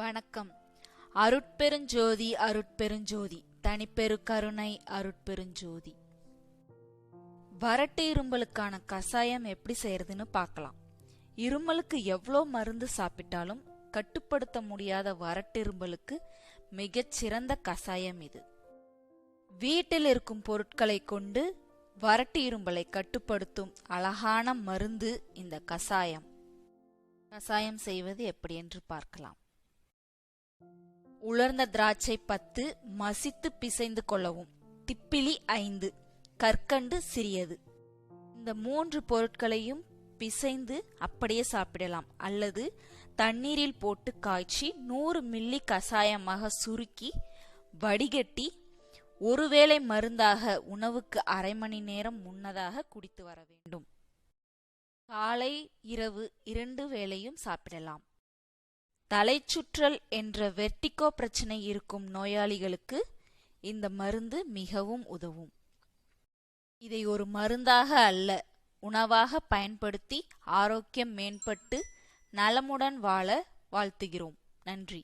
வணக்கம். அருட்பெருஞ்சோதி அருட்பெருஞ்சோதி தனிப்பெரு கருணை அருட்பெருஞ்சோதி. வறட்டு இருமலுக்கான கசாயம் எப்படி செய்யறதுன்னு பார்க்கலாம். இருமலுக்கு எவ்வளோ மருந்து சாப்பிட்டாலும் கட்டுப்படுத்த முடியாத வறட்டு இருமலுக்கு மிகச் சிறந்த கசாயம் இது. வீட்டில் இருக்கும் பொருட்களை கொண்டு வறட்டு இருமலை கட்டுப்படுத்தும் அழகான மருந்து இந்த கசாயம். கசாயம் செய்வது எப்படி என்று பார்க்கலாம். உலர்ந்த திராட்சை 10 மசித்து பிசைந்து கொள்ளவும். திப்பிலி 5, கற்கண்டு சிறியது. இந்த 3 பொருட்களையும் பிசைந்து அப்படியே சாப்பிடலாம், அல்லது தண்ணீரில் போட்டு காய்ச்சி 100 மில்லி கசாயமாக சுருக்கி வடிகட்டி ஒருவேளை மருந்தாக உணவுக்கு அரை மணி நேரம் முன்னதாக குடித்து வர வேண்டும். காலை இரவு 2 வேளையும் சாப்பிடலாம். தலைச்சுற்றல் என்ற வெர்டிகோ பிரச்சனை இருக்கும் நோயாளிகளுக்கு இந்த மருந்து மிகவும் உதவும். இதை ஒரு மருந்தாக அல்ல, உணவாக பயன்படுத்தி ஆரோக்கியம் மேம்பட்டு நலமுடன் வாழ வாழ்த்துகிறோம். நன்றி.